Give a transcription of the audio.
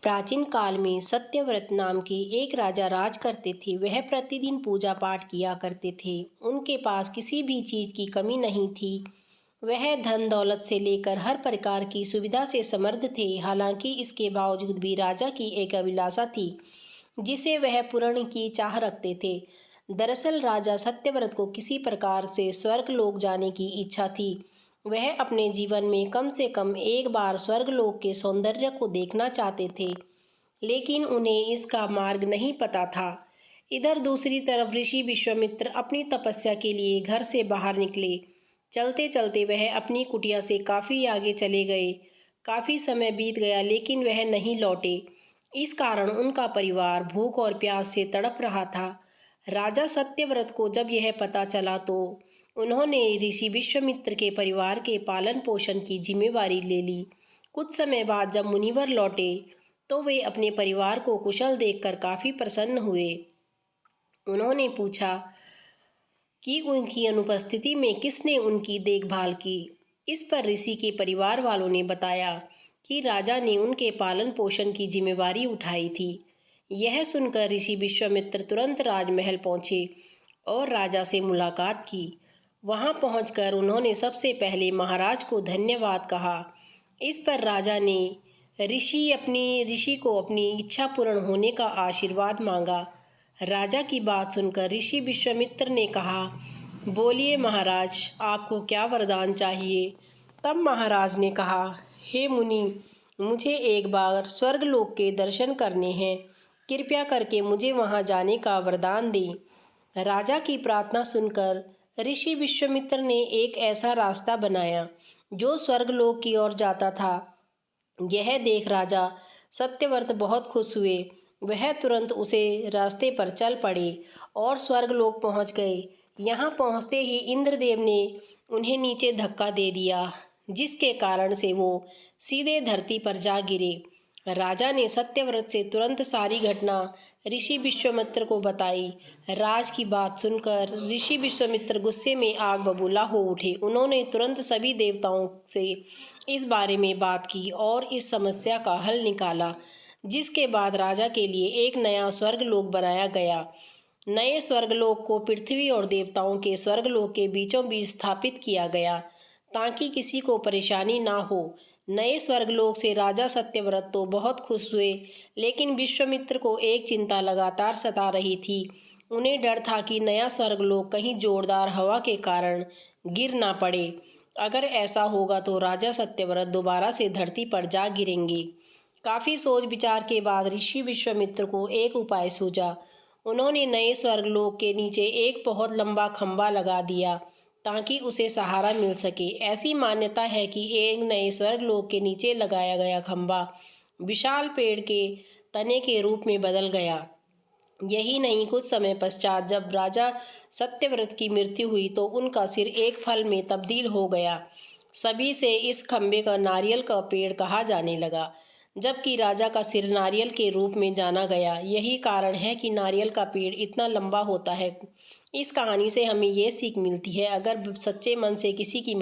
प्राचीन काल में सत्यव्रत नाम के एक राजा राज करते थे। वह प्रतिदिन पूजा पाठ किया करते थे। उनके पास किसी भी चीज की कमी नहीं थी। वह धन दौलत से लेकर हर प्रकार की सुविधा से समृद्ध थे। हालांकि इसके बावजूद भी राजा की एक अभिलाषा थी जिसे वह पूर्ण की चाह रखते थे। दरअसल राजा सत्यव्रत को किसी प्रकार से स्वर्गलोक जाने की इच्छा थी। वह अपने जीवन में कम से कम एक बार स्वर्गलोक के सौंदर्य को देखना चाहते थे, लेकिन उन्हें इसका मार्ग नहीं पता था। इधर दूसरी तरफ ऋषि विश्वामित्र अपनी तपस्या के लिए घर से बाहर निकले। चलते चलते वह अपनी कुटिया से काफी आगे चले गए। काफी समय बीत गया लेकिन वह नहीं लौटे। इस कारण उनका परिवार भूख और प्यास से तड़प रहा था। राजा सत्यव्रत को जब यह पता चला तो उन्होंने ऋषि विश्वामित्र के परिवार के पालन पोषण की जिम्मेवारी ले ली। कुछ समय बाद जब मुनिवर लौटे तो वे अपने परिवार को कुशल देखकर काफी प्रसन्न हुए। उन्होंने पूछा कि उनकी अनुपस्थिति में किसने उनकी देखभाल की। इस पर ऋषि के परिवार वालों ने बताया कि राजा ने उनके पालन पोषण की जिम्मेवारी उठाई थी। यह सुनकर ऋषि विश्वामित्र तुरंत राजमहल पहुंचे और राजा से मुलाकात की। वहां पहुंचकर उन्होंने सबसे पहले महाराज को धन्यवाद कहा। इस पर राजा ने ऋषि को अपनी इच्छा पूर्ण होने का आशीर्वाद मांगा। राजा की बात सुनकर ऋषि विश्वामित्र ने कहा, बोलिए महाराज, आपको क्या वरदान चाहिए। तब महाराज ने कहा, हे मुनि, मुझे एक बार स्वर्गलोक के दर्शन करने हैं। कृपया करके मुझे वहां जाने का वरदान दें। राजा की प्रार्थना सुनकर ऋषि विश्वामित्र ने एक ऐसा रास्ता बनाया जो स्वर्गलोक की ओर जाता था। यह देख राजा सत्यव्रत बहुत खुश हुए। वह तुरंत उसे रास्ते पर चल पड़े और स्वर्गलोक पहुंच गए। यहाँ पहुंचते ही इंद्रदेव ने उन्हें नीचे धक्का दे दिया, जिसके कारण से वो सीधे धरती पर जा गिरे। राजा ने सत्यव्रत से तुरंत सारी घटना ऋषि विश्वामित्र को बताई। राज की बात सुनकर ऋषि विश्वामित्र गुस्से में आग बबूला हो उठे। उन्होंने तुरंत सभी देवताओं से इस बारे में बात की और इस समस्या का हल निकाला, जिसके बाद राजा के लिए एक नया स्वर्गलोक बनाया गया। नए स्वर्गलोक को पृथ्वी और देवताओं के स्वर्गलोक के बीचों बीच स्थापित किया गया ताकि किसी को परेशानी ना हो। नए स्वर्गलोक से राजा सत्यव्रत तो बहुत खुश हुए, लेकिन विश्वामित्र को एक चिंता लगातार सता रही थी। उन्हें डर था कि नया स्वर्गलोक कहीं जोरदार हवा के कारण गिर ना पड़े। अगर ऐसा होगा तो राजा सत्यव्रत दोबारा से धरती पर जा गिरेंगे। काफी सोच विचार के बाद ऋषि विश्वामित्र को एक उपाय सूझा। उन्होंने नए स्वर्गलोक के नीचे एक बहुत लंबा खंभा लगा दिया ताकि उसे सहारा मिल सके। ऐसी मान्यता है कि एक नए स्वर्गलोक के नीचे लगाया गया खंभा विशाल पेड़ के तने के रूप में बदल गया। यही नहीं, कुछ समय पश्चात जब राजा सत्यव्रत की मृत्यु हुई तो उनका सिर एक फल में तब्दील हो गया। सभी से इस खंभे का नारियल का पेड़ कहा जाने लगा, जबकि राजा का सिर नारियल के रूप में जाना गया। यही कारण है कि नारियल का पेड़ इतना लंबा होता है। इस कहानी से हमें ये सीख मिलती है, अगर सच्चे मन से किसी की